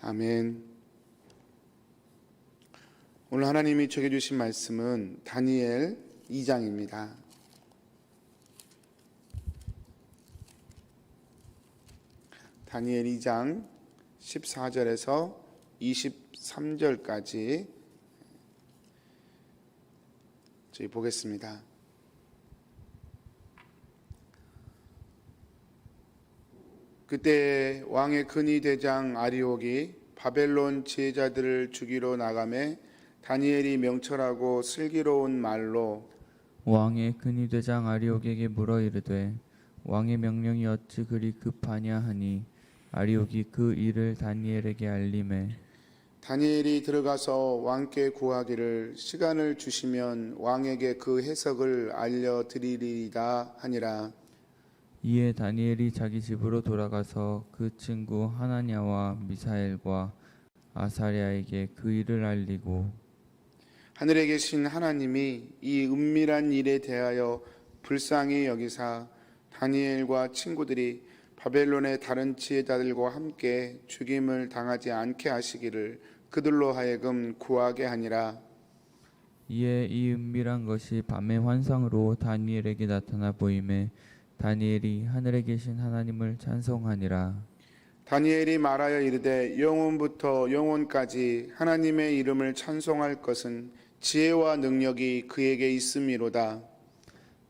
아멘. 오늘 하나님이 적게 주신 말씀은 다니엘 2장입니다. 다니엘 2장 14절에서 23절까지 저희 보겠습니다. 그때 왕의 근위대장 아리옥이 바벨론 지혜자들을 죽이러 나가매 다니엘이 명철하고 슬기로운 말로 왕의 근위대장 아리옥에게 물어 이르되 왕의 명령이 어찌 그리 급하냐 하니 아리옥이 그 일을 다니엘에게 알림해 다니엘이 들어가서 왕께 구하기를 시간을 주시면 왕에게 그 해석을 알려드리리이다 하니라. 이에 다니엘이 자기 집으로 돌아가서 그 친구 하나냐와 미사엘과 아사랴에게 그 일을 알리고 하늘에 계신 하나님이 이 은밀한 일에 대하여 불쌍히 여기사 다니엘과 친구들이 바벨론의 다른 지혜자들과 함께 죽임을 당하지 않게 하시기를 그들로 하여금 구하게 하니라. 이에 이 은밀한 것이 밤의 환상으로 다니엘에게 나타나 보임에 다니엘이 하늘에 계신 하나님을 찬송하니라. 다니엘이 말하여 이르되 영원부터 영원까지 하나님의 이름을 찬송할 것은 지혜와 능력이 그에게 있음이로다.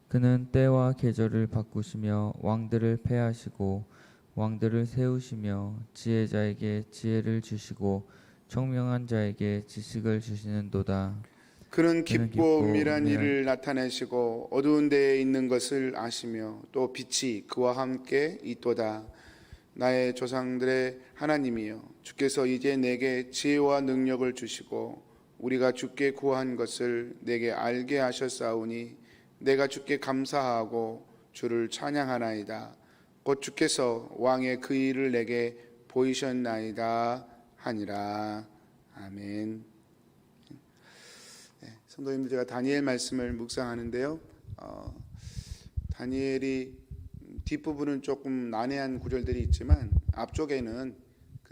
그는 때와 계절을 바꾸시며 왕들을 패하시고 왕들을 세우시며 지혜자에게 지혜를 주시고 총명한 자에게 지식을 주시는도다. 그는 깊고 은밀한 일을 나타내시고 어두운 데에 있는 것을 아시며 또 빛이 그와 함께 있도다. 나의 조상들의 하나님이여, 주께서 이제 내게 지혜와 능력을 주시고 우리가 주께 구한 것을 내게 알게 하셨사오니 내가 주께 감사하고 주를 찬양하나이다. 곧 주께서 왕의 그 일을 내게 보이셨나이다 하니라. 아멘. 성도님들, 제가 다니엘 말씀을 묵상하는데요. 다니엘이 뒷부분은 조금 난해한 구절들이 있지만 앞쪽에는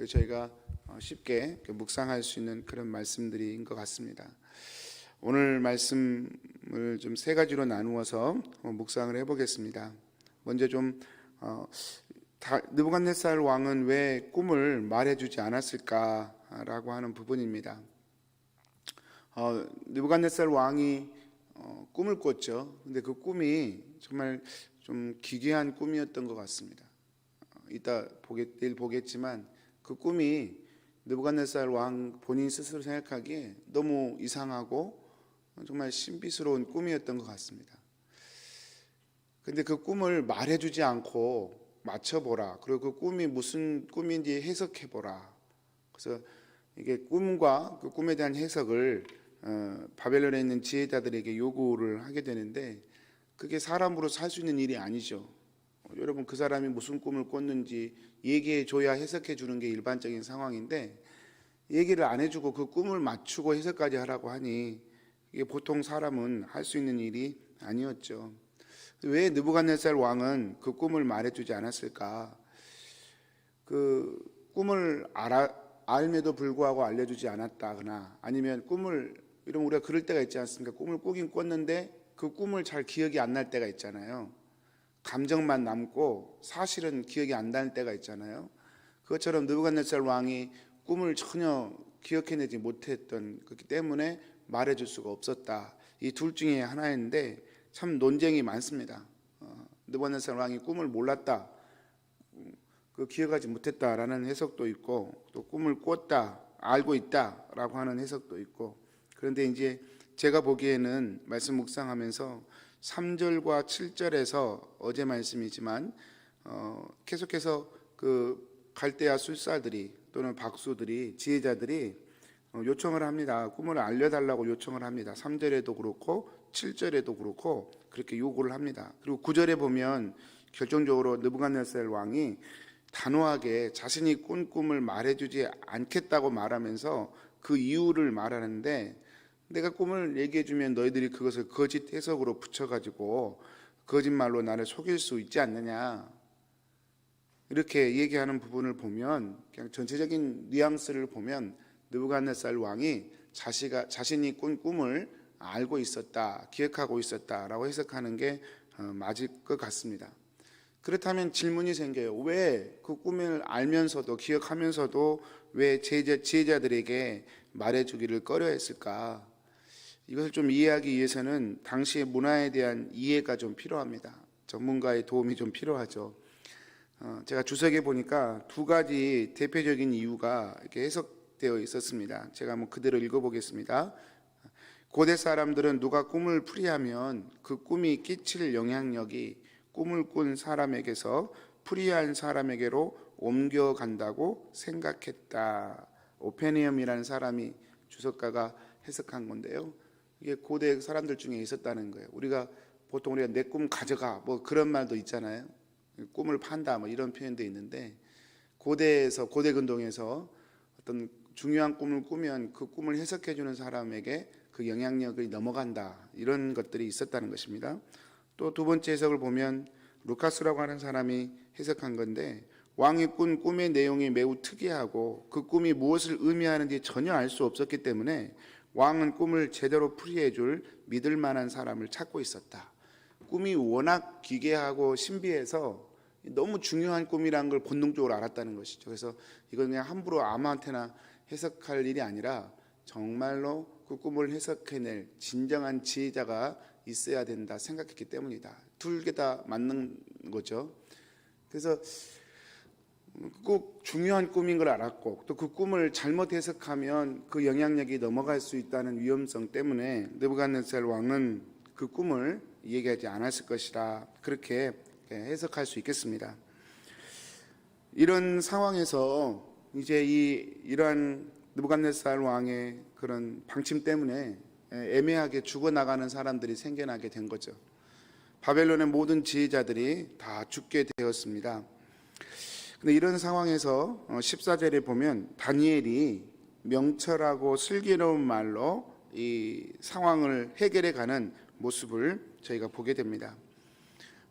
저희가 쉽게 묵상할 수 있는 그런 말씀들인 것 같습니다. 오늘 말씀을 좀 세 가지로 나누어서 묵상을 해보겠습니다. 먼저 느부갓네살 왕은 왜 꿈을 말해주지 않았을까라고 하는 부분입니다. 느부갓네살 왕이 꿈을 꿨죠. 근데 그 꿈이 정말 좀 기괴한 꿈이었던 것 같습니다. 내일 보겠지만 그 꿈이 느부갓네살 왕 본인 스스로 생각하기에 너무 이상하고 정말 신비스러운 꿈이었던 것 같습니다. 근데 그 꿈을 말해주지 않고 맞춰보라. 그리고 그 꿈이 무슨 꿈인지 해석해보라. 그래서 이게 꿈과 그 꿈에 대한 해석을 바벨론에 있는 지혜자들에게 요구를 하게 되는데 그게 사람으로서 할 수 있는 일이 아니죠. 여러분, 그 사람이 무슨 꿈을 꿨는지 얘기해 줘야 해석해 주는 게 일반적인 상황인데 얘기를 안 해주고 그 꿈을 맞추고 해석까지 하라고 하니 이게 보통 사람은 할 수 있는 일이 아니었죠. 왜 느부갓네살 왕은 그 꿈을 말해주지 않았을까? 그 꿈을 알면도 불구하고 알려주지 않았다거나 아니면 이런 우리가 그럴 때가 있지 않습니까? 꿈을 꾸긴 꿨는데 그 꿈을 잘 기억이 안 날 때가 있잖아요. 감정만 남고 사실은 기억이 안 날 때가 있잖아요. 그것처럼 느부갓네살 왕이 꿈을 전혀 기억해내지 못했던 그렇기 때문에 말해줄 수가 없었다. 이 둘 중에 하나인데 참 논쟁이 많습니다. 느부갓네살 왕이 꿈을 몰랐다, 기억하지 못했다라는 해석도 있고 또 꿈을 꿨다, 알고 있다라고 하는 해석도 있고. 그런데 이제 제가 보기에는 말씀 묵상하면서 3절과 7절에서 어제 말씀이지만 계속해서 그 갈대아 술사들이 또는 박수들이 지혜자들이 요청을 합니다. 꿈을 알려달라고 요청을 합니다. 3절에도 그렇고 7절에도 그렇고 그렇게 요구를 합니다. 그리고 9절에 보면 결정적으로 느부갓네살 왕이 단호하게 자신이 꾼 꿈을 말해주지 않겠다고 말하면서 그 이유를 말하는데, 내가 꿈을 얘기해주면 너희들이 그것을 거짓 해석으로 붙여가지고 거짓말로 나를 속일 수 있지 않느냐. 이렇게 얘기하는 부분을 보면 그냥 전체적인 뉘앙스를 보면 느부갓네살 왕이 자신이 꾼 꿈을 알고 있었다, 기억하고 있었다라고 해석하는 게 맞을 것 같습니다. 그렇다면 질문이 생겨요. 왜 그 꿈을 알면서도 기억하면서도 왜 지혜자들에게 말해주기를 꺼려했을까? 이것을 좀 이해하기 위해서는 당시의 문화에 대한 이해가 좀 필요합니다. 전문가의 도움이 좀 필요하죠. 제가 주석에 보니까 두 가지 대표적인 이유가 이렇게 해석되어 있었습니다. 제가 한번 그대로 읽어보겠습니다. 고대 사람들은 누가 꿈을 풀이하면 그 꿈이 끼칠 영향력이 꿈을 꾼 사람에게서 풀이한 사람에게로 옮겨간다고 생각했다. 오페니엄이라는 사람이 주석가가 해석한 건데요. 이게 고대 사람들 중에 있었다는 거예요. 보통 우리가 내 꿈 가져가 뭐 그런 말도 있잖아요. 꿈을 판다 뭐 이런 표현도 있는데 고대 근동에서 어떤 중요한 꿈을 꾸면 그 꿈을 해석해 주는 사람에게 그 영향력이 넘어간다 이런 것들이 있었다는 것입니다. 또 두 번째 해석을 보면 루카스라고 하는 사람이 해석한 건데 왕이 꾼 꿈의 내용이 매우 특이하고 그 꿈이 무엇을 의미하는지 전혀 알 수 없었기 때문에 왕은 꿈을 제대로 풀이해 줄 믿을 만한 사람을 찾고 있었다. 꿈이 워낙 기괴하고 신비해서 너무 중요한 꿈이라는 걸 본능적으로 알았다는 것이죠. 그래서 이건 그냥 함부로 아무한테나 해석할 일이 아니라 정말로 그 꿈을 해석해낼 진정한 지혜자가 있어야 된다 생각했기 때문이다. 둘 개 다 맞는 거죠. 그래서 꼭 중요한 꿈인 걸 알았고 또 그 꿈을 잘못 해석하면 그 영향력이 넘어갈 수 있다는 위험성 때문에 느부갓네살 왕은 그 꿈을 얘기하지 않았을 것이라 그렇게 해석할 수 있겠습니다. 이런 상황에서 이제 이러한 느부갓네살 왕의 그런 방침 때문에 애매하게 죽어나가는 사람들이 생겨나게 된 거죠. 바벨론의 모든 지혜자들이 다 죽게 되었습니다. 근데 이런 상황에서 14절에 보면 다니엘이 명철하고 슬기로운 말로 이 상황을 해결해 가는 모습을 저희가 보게 됩니다.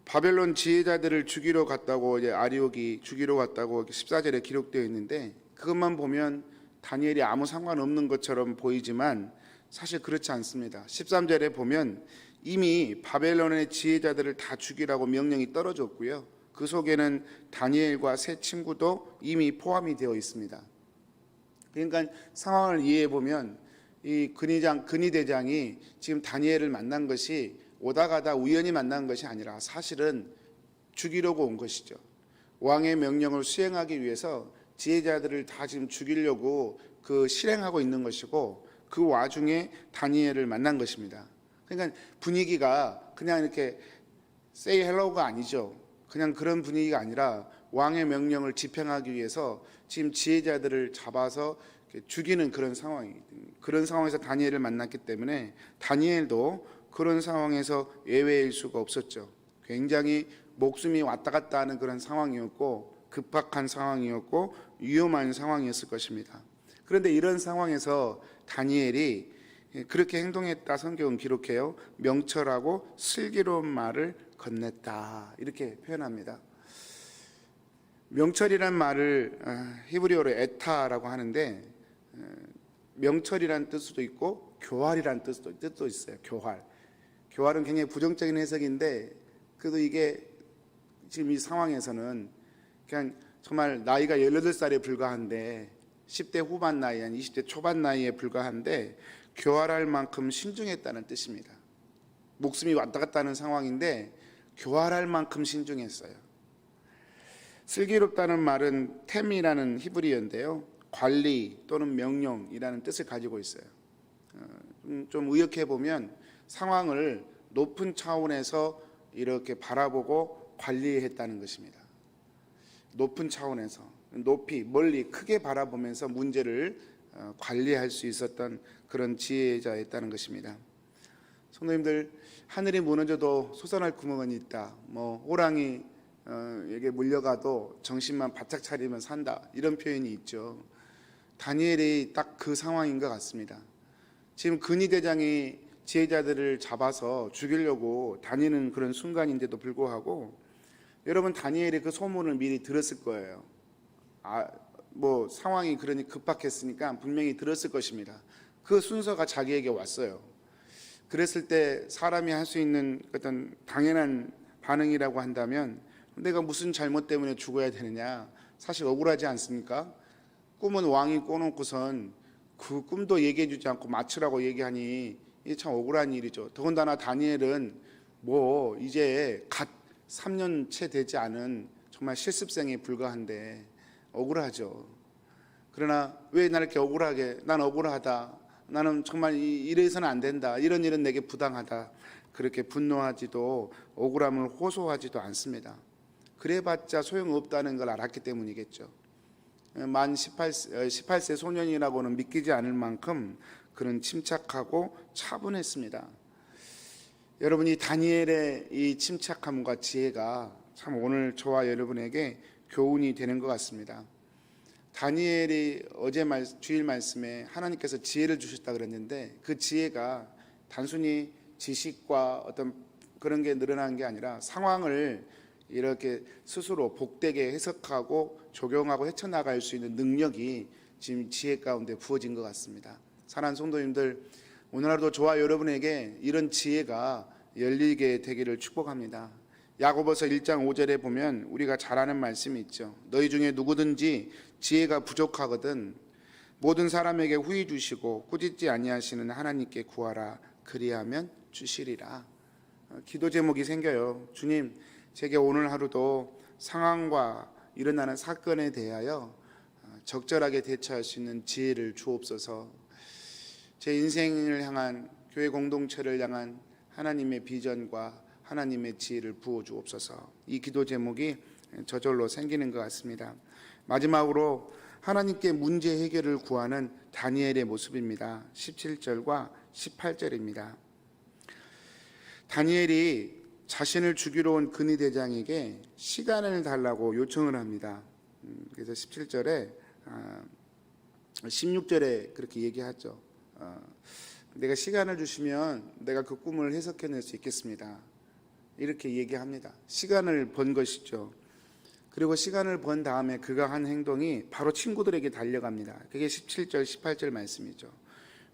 바벨론 지혜자들을 죽이러 갔다고 아리옥이 죽이러 갔다고 14절에 기록되어 있는데 그것만 보면 다니엘이 아무 상관없는 것처럼 보이지만 사실 그렇지 않습니다. 13절에 보면 이미 바벨론의 지혜자들을 다 죽이라고 명령이 떨어졌고요. 그 속에는 다니엘과 세 친구도 이미 포함이 되어 있습니다. 그러니까 상황을 이해해 보면 이 근위 대장이 지금 다니엘을 만난 것이 오다 가다 우연히 만난 것이 아니라 사실은 죽이려고 온 것이죠. 왕의 명령을 수행하기 위해서 지혜자들을 다 지금 죽이려고 실행하고 있는 것이고 그 와중에 다니엘을 만난 것입니다. 그러니까 분위기가 그냥 이렇게 say hello가 아니죠. 그냥 그런 분위기가 아니라 왕의 명령을 집행하기 위해서 지금 지혜자들을 잡아서 죽이는 그런 상황에서 다니엘을 만났기 때문에 다니엘도 그런 상황에서 예외일 수가 없었죠. 굉장히 목숨이 왔다 갔다 하는 그런 상황이었고 급박한 상황이었고 위험한 상황이었을 것입니다. 그런데 이런 상황에서 다니엘이 그렇게 행동했다 성경은 기록해요. 명철하고 슬기로운 말을 건넸다 이렇게 표현합니다. 명철이란 말을 히브리어로 에타라고 하는데 명철이란 뜻도 있고 교활이란 뜻도 있어요. 교활은 굉장히 부정적인 해석인데 그래도 이게 지금 이 상황에서는 그냥 정말 나이가 18살에 불과한데 10대 후반 나이 아니 20대 초반 나이에 불과한데 교활할 만큼 신중했다는 뜻입니다. 목숨이 왔다 갔다 하는 상황인데 교활할 만큼 신중했어요. 슬기롭다는 말은 템이라는 히브리어인데요. 관리 또는 명령이라는 뜻을 가지고 있어요. 좀 의역해 보면 상황을 높은 차원에서 이렇게 바라보고 관리했다는 것입니다. 높은 차원에서 높이 멀리 크게 바라보면서 문제를 관리할 수 있었던 그런 지혜자였다는 것입니다. 성도님들, 하늘이 무너져도 솟아날 구멍은 있다. 호랑이에게 물려가도 정신만 바짝 차리면 산다. 이런 표현이 있죠. 다니엘이 딱 그 상황인 것 같습니다. 지금 근위대장이 지혜자들을 잡아서 죽이려고 다니는 그런 순간인데도 불구하고 여러분 다니엘이 그 소문을 미리 들었을 거예요. 뭐 상황이 그러니 급박했으니까 분명히 들었을 것입니다. 그 순서가 자기에게 왔어요. 그랬을 때 사람이 할 수 있는 어떤 당연한 반응이라고 한다면 내가 무슨 잘못 때문에 죽어야 되느냐, 사실 억울하지 않습니까? 꿈은 왕이 꿔놓고선 그 꿈도 얘기해 주지 않고 맞추라고 얘기하니 이게 참 억울한 일이죠. 더군다나 다니엘은 뭐 이제 갓 3년 채 되지 않은 정말 실습생에 불과한데 억울하죠. 그러나 왜 나를 이렇게 억울하게, 난 억울하다, 나는 정말 이래서는 안 된다, 이런 일은 내게 부당하다, 그렇게 분노하지도 억울함을 호소하지도 않습니다. 그래봤자 소용없다는 걸 알았기 때문이겠죠. 만 18세 소년이라고는 믿기지 않을 만큼 그는 침착하고 차분했습니다. 여러분이 다니엘의 이 침착함과 지혜가 참 오늘 저와 여러분에게 교훈이 되는 것 같습니다. 다니엘이 어제 주일 말씀에 하나님께서 지혜를 주셨다 그랬는데 그 지혜가 단순히 지식과 어떤 그런 게 늘어난 게 아니라 상황을 이렇게 스스로 복되게 해석하고 적용하고 헤쳐나갈 수 있는 능력이 지금 지혜 가운데 부어진 것 같습니다. 사랑하는 성도님들, 오늘 하루도 저와 여러분에게 이런 지혜가 열리게 되기를 축복합니다. 야고보서 1장 5절에 보면 우리가 잘 아는 말씀이 있죠. 너희 중에 누구든지 지혜가 부족하거든 모든 사람에게 후히 주시고 꾸짖지 아니하시는 하나님께 구하라, 그리하면 주시리라. 기도 제목이 생겨요. 주님, 제게 오늘 하루도 상황과 일어나는 사건에 대하여 적절하게 대처할 수 있는 지혜를 주옵소서. 제 인생을 향한, 교회 공동체를 향한 하나님의 비전과 하나님의 지혜를 부어 주옵소서. 이 기도 제목이 저절로 생기는 것 같습니다. 마지막으로 하나님께 문제 해결을 구하는 다니엘의 모습입니다. 17절과 18절입니다. 다니엘이 자신을 죽이러 온 근위 대장에게 시간을 달라고 요청을 합니다. 그래서 17절에 16절에 그렇게 얘기하죠. 내가 시간을 주시면 내가 그 꿈을 해석해낼 수 있겠습니다. 이렇게 얘기합니다. 시간을 번 것이죠. 그리고 시간을 번 다음에 그가 한 행동이 바로 친구들에게 달려갑니다. 그게 17절 18절 말씀이죠.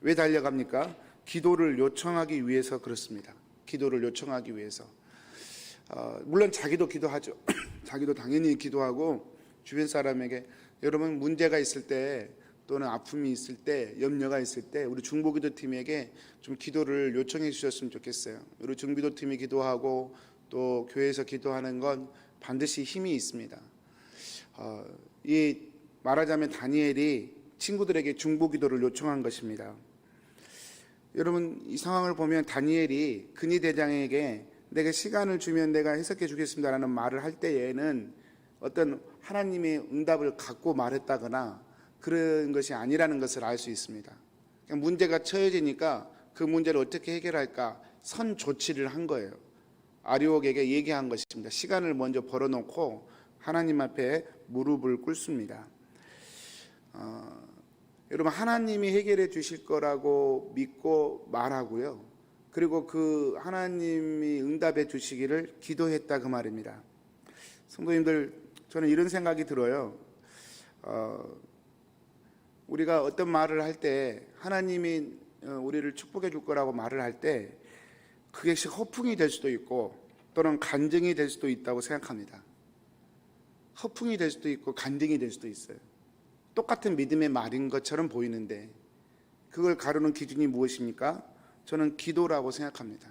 왜 달려갑니까? 기도를 요청하기 위해서 그렇습니다. 기도를 요청하기 위해서. 물론 자기도 기도하죠. 자기도 당연히 기도하고 주변 사람에게, 여러분 문제가 있을 때 또는 아픔이 있을 때, 염려가 있을 때 우리 중보기도팀에게 좀 기도를 요청해 주셨으면 좋겠어요. 우리 중비도팀이 기도하고 또 교회에서 기도하는 건 반드시 힘이 있습니다. 이 말하자면 다니엘이 친구들에게 중보기도를 요청한 것입니다. 여러분 이 상황을 보면 다니엘이 근위 대장에게 내가 시간을 주면 내가 해석해 주겠습니다라는 말을 할 때에는 어떤 하나님의 응답을 갖고 말했다거나 그런 것이 아니라는 것을 알 수 있습니다. 문제가 처해지니까 그 문제를 어떻게 해결할까 선 조치를 한 거예요. 아리옥에게 얘기한 것입니다. 시간을 먼저 벌어놓고 하나님 앞에 무릎을 꿇습니다. 여러분 하나님이 해결해 주실 거라고 믿고 말하고요. 그리고 그 하나님이 응답해 주시기를 기도했다 그 말입니다. 성도님들, 저는 이런 생각이 들어요. 우리가 어떤 말을 할 때 하나님이 우리를 축복해 줄 거라고 말을 할 때 그것이 허풍이 될 수도 있고 또는 간증이 될 수도 있다고 생각합니다. 허풍이 될 수도 있고 간증이 될 수도 있어요. 똑같은 믿음의 말인 것처럼 보이는데 그걸 가르는 기준이 무엇입니까? 저는 기도라고 생각합니다.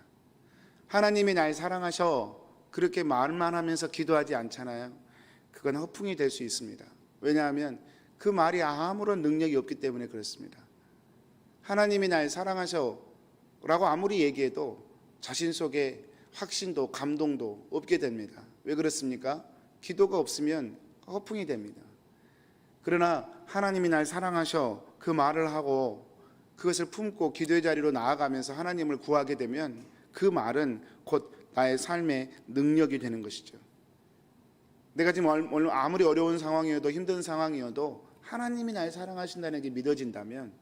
하나님이 날 사랑하셔 그렇게 말만 하면서 기도하지 않잖아요. 그건 허풍이 될 수 있습니다. 왜냐하면 그 말이 아무런 능력이 없기 때문에 그렇습니다. 하나님이 날 사랑하셔 라고 아무리 얘기해도 자신 속에 확신도 감동도 없게 됩니다. 왜 그렇습니까? 기도가 없으면 허풍이 됩니다. 그러나 하나님이 날 사랑하셔 그 말을 하고 그것을 품고 기도의 자리로 나아가면서 하나님을 구하게 되면 그 말은 곧 나의 삶의 능력이 되는 것이죠. 내가 지금 아무리 어려운 상황이어도 힘든 상황이어도 하나님이 날 사랑하신다는 게 믿어진다면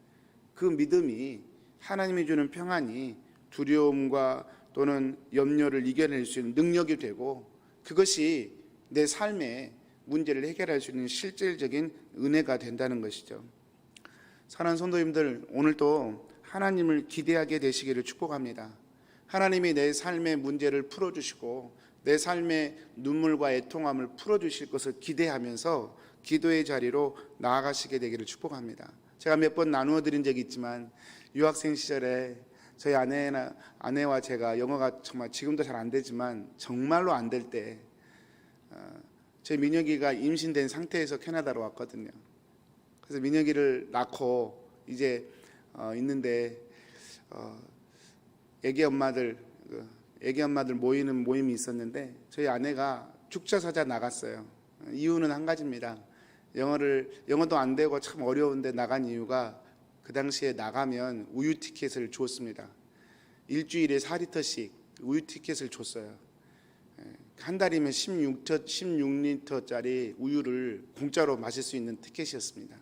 그 믿음이 하나님이 주는 평안이 두려움과 또는 염려를 이겨낼 수 있는 능력이 되고 그것이 내 삶의 문제를 해결할 수 있는 실질적인 은혜가 된다는 것이죠. 사랑하는 성도님들, 오늘도 하나님을 기대하게 되시기를 축복합니다. 하나님이 내 삶의 문제를 풀어주시고 내 삶의 눈물과 애통함을 풀어주실 것을 기대하면서 기도의 자리로 나아가시게 되기를 축복합니다. 제가 몇 번 나누어 드린 적이 있지만 유학생 시절에 저희 아내와 제가 영어가 정말 지금도 잘 안 되지만 정말로 안 될 때 저희 민혁이가 임신된 상태에서 캐나다로 왔거든요. 그래서 민혁이를 낳고 이제 있는데 애기 엄마들 모이는 모임이 있었는데 저희 아내가 죽자사자 나갔어요. 이유는 한 가지입니다. 영어도 안 되고 참 어려운데 나간 이유가 그 당시에 나가면 우유 티켓을 줬습니다. 일주일에 4리터씩 우유 티켓을 줬어요. 한 달이면 16리터짜리 우유를 공짜로 마실 수 있는 티켓이었습니다.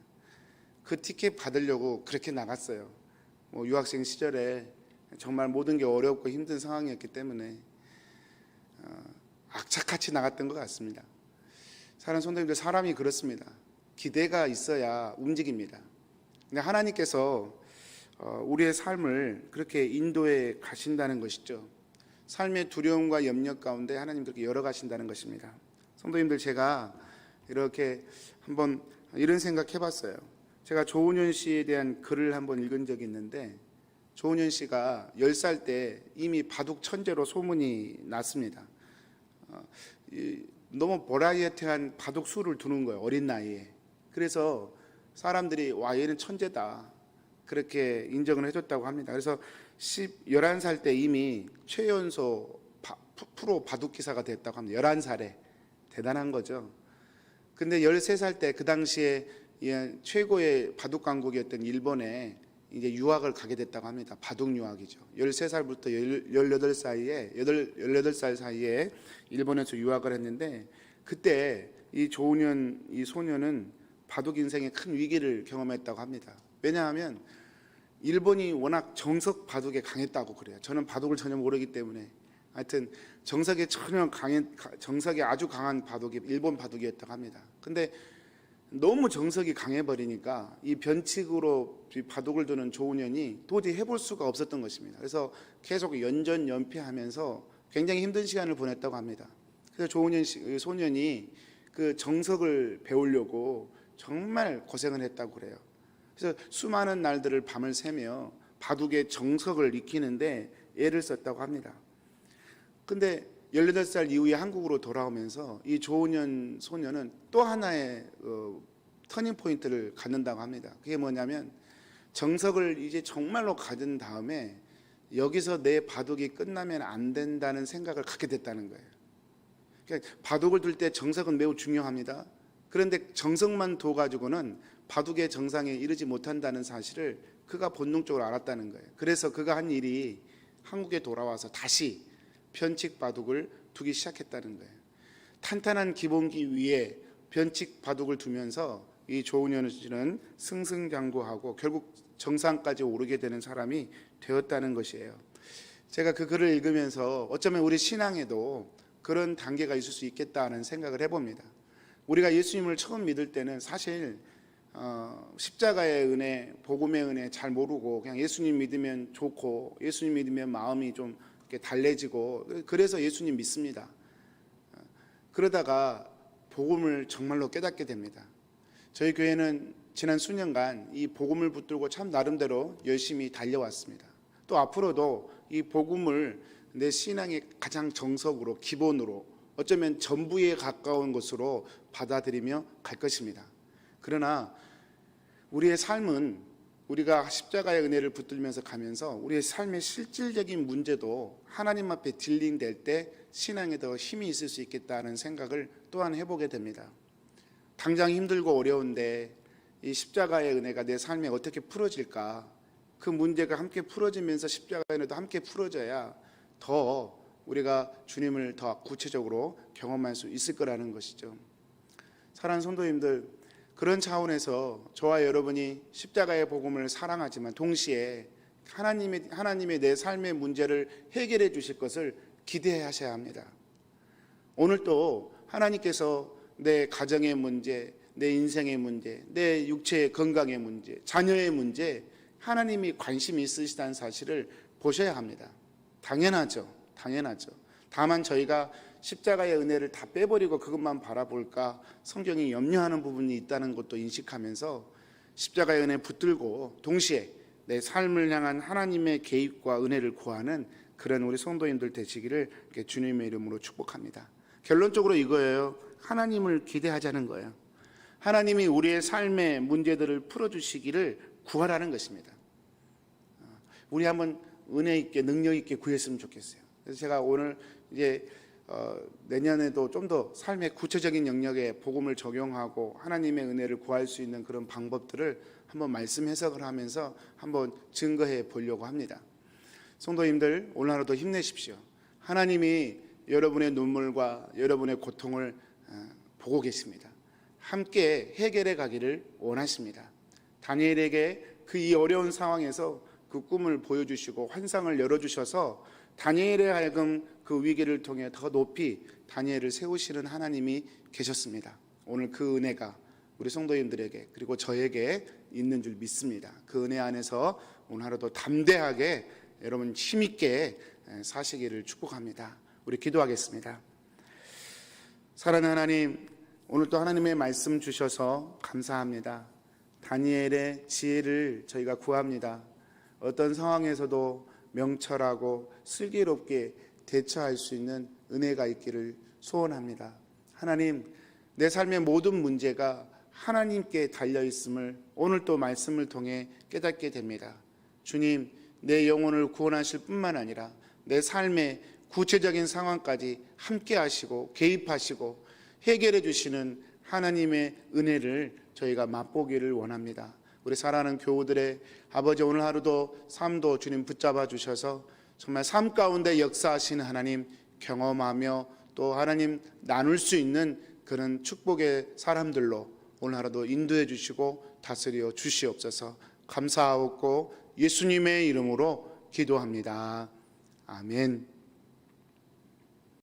그 티켓 받으려고 그렇게 나갔어요. 유학생 시절에 정말 모든 게 어렵고 힘든 상황이었기 때문에 악착같이 나갔던 것 같습니다. 사랑하는 성도님들, 사람이 그렇습니다. 기대가 있어야 움직입니다. 근데 하나님께서 우리의 삶을 그렇게 인도해 가신다는 것이죠. 삶의 두려움과 염려 가운데 하나님 그렇게 열어가신다는 것입니다. 성도님들, 제가 이렇게 한번 이런 생각 해봤어요. 제가 조은현 씨에 대한 글을 한번 읽은 적이 있는데, 조은현 씨가 10살 때 이미 바둑 천재로 소문이 났습니다. 너무 버라이어티한 바둑 수를 두는 거예요, 어린 나이에. 그래서 사람들이 와, 얘는 천재다, 그렇게 인정을 해줬다고 합니다. 그래서 11살 때 이미 최연소 프로 바둑 기사가 됐다고 합니다. 11살에. 대단한 거죠. 근데 13살 때 그 당시에 최고의 바둑 강국이었던 일본에 이제 유학을 가게 됐다고 합니다. 바둑 유학이죠. 13살부터 18살 사이에 일본에서 유학을 했는데, 그때 이 조은현 이 소녀는 바둑 인생의 큰 위기를 경험했다고 합니다. 왜냐하면 일본이 워낙 정석 바둑에 강했다고 그래요. 저는 바둑을 전혀 모르기 때문에 하여튼 정석에 아주 강한 바둑이 일본 바둑이었다고 합니다. 근데 너무 정석이 강해버리니까 이 변칙으로 바둑을 두는 조은현이 도저히 해볼 수가 없었던 것입니다. 그래서 계속 연전연패하면서 굉장히 힘든 시간을 보냈다고 합니다. 그래서 조은현 소년이 그 정석을 배우려고 정말 고생을 했다고 그래요. 그래서 수많은 날들을 밤을 새며 바둑의 정석을 익히는데 애를 썼다고 합니다. 근데 18살 이후에 한국으로 돌아오면서 이 조은현 소녀는 또 하나의 터닝 포인트를 갖는다고 합니다. 그게 뭐냐면, 정석을 이제 정말로 가진 다음에 여기서 내 바둑이 끝나면 안 된다는 생각을 갖게 됐다는 거예요. 그러니까 바둑을 둘 때 정석은 매우 중요합니다. 그런데 정석만 둬가지고는 바둑의 정상에 이르지 못한다는 사실을 그가 본능적으로 알았다는 거예요. 그래서 그가 한 일이 한국에 돌아와서 다시 변칙 바둑을 두기 시작했다는 거예요. 탄탄한 기본기 위에 변칙 바둑을 두면서 이 조은현 씨는 승승장구하고 결국 정상까지 오르게 되는 사람이 되었다는 것이에요. 제가 그 글을 읽으면서 어쩌면 우리 신앙에도 그런 단계가 있을 수 있겠다는 생각을 해봅니다. 우리가 예수님을 처음 믿을 때는 사실 십자가의 은혜, 복음의 은혜 잘 모르고 그냥 예수님 믿으면 좋고 예수님 믿으면 마음이 좀 이렇게 달래지고 그래서 예수님 믿습니다. 그러다가 복음을 정말로 깨닫게 됩니다. 저희 교회는 지난 수년간 이 복음을 붙들고 참 나름대로 열심히 달려왔습니다. 또 앞으로도 이 복음을 내 신앙의 가장 정석으로, 기본으로, 어쩌면 전부에 가까운 것으로 받아들이며 갈 것입니다. 그러나 우리의 삶은 우리가 십자가의 은혜를 붙들면서 가면서 우리의 삶의 실질적인 문제도 하나님 앞에 딜링될 때 신앙에 더 힘이 있을 수 있겠다는 생각을 또한 해보게 됩니다. 당장 힘들고 어려운데 이 십자가의 은혜가 내 삶에 어떻게 풀어질까? 그 문제가 함께 풀어지면서 십자가의 은혜도 함께 풀어져야 더 우리가 주님을 더 구체적으로 경험할 수 있을 거라는 것이죠. 사랑하는 성도님들, 그런 차원에서 저와 여러분이 십자가의 복음을 사랑하지만 동시에 하나님의 내 삶의 문제를 해결해 주실 것을 기대하셔야 합니다. 오늘도 하나님께서 내 가정의 문제, 내 인생의 문제, 내 육체의 건강의 문제, 자녀의 문제, 하나님이 관심이 있으시다는 사실을 보셔야 합니다. 당연하죠. 다만 저희가 십자가의 은혜를 다 빼버리고 그것만 바라볼까 성경이 염려하는 부분이 있다는 것도 인식하면서 십자가의 은혜 붙들고 동시에 내 삶을 향한 하나님의 개입과 은혜를 구하는 그런 우리 성도님들 되시기를 주님의 이름으로 축복합니다. 결론적으로 이거예요. 하나님을 기대하자는 거예요. 하나님이 우리의 삶의 문제들을 풀어주시기를 구하라는 것입니다. 우리 한번 은혜 있게 능력 있게 구했으면 좋겠어요. 그래서 제가 오늘 이제 내년에도 좀 더 삶의 구체적인 영역에 복음을 적용하고 하나님의 은혜를 구할 수 있는 그런 방법들을 한번 말씀 해석을 하면서 한번 증거해 보려고 합니다. 성도님들, 오늘 하루도 힘내십시오. 하나님이 여러분의 눈물과 여러분의 고통을 보고 계십니다. 함께 해결해 가기를 원하십니다. 다니엘에게 그 이 어려운 상황에서 그 꿈을 보여주시고 환상을 열어주셔서 다니엘에 하여금 그 위기를 통해 더 높이 다니엘을 세우시는 하나님이 계셨습니다. 오늘 그 은혜가 우리 성도님들에게 그리고 저에게 있는 줄 믿습니다. 그 은혜 안에서 오늘 하루도 담대하게 여러분 힘있게 사시기를 축복합니다. 우리 기도하겠습니다. 사랑하는 하나님, 오늘 또 하나님의 말씀 주셔서 감사합니다. 다니엘의 지혜를 저희가 구합니다. 어떤 상황에서도 명철하고 슬기롭게 대처할 수 있는 은혜가 있기를 소원합니다. 하나님, 내 삶의 모든 문제가 하나님께 달려있음을 오늘 또 말씀을 통해 깨닫게 됩니다. 주님, 내 영혼을 구원하실 뿐만 아니라 내 삶의 구체적인 상황까지 함께 하시고 개입하시고 해결해 주시는 하나님의 은혜를 저희가 맛보기를 원합니다. 우리 사랑하는 교우들의 아버지, 오늘 하루도 삶도 주님 붙잡아 주셔서 정말 삶 가운데 역사하시는 하나님 경험하며 또 하나님 나눌 수 있는 그런 축복의 사람들로 오늘 하루도 인도해 주시고 다스려 주시옵소서. 감사하옵고 예수님의 이름으로 기도합니다. 아멘.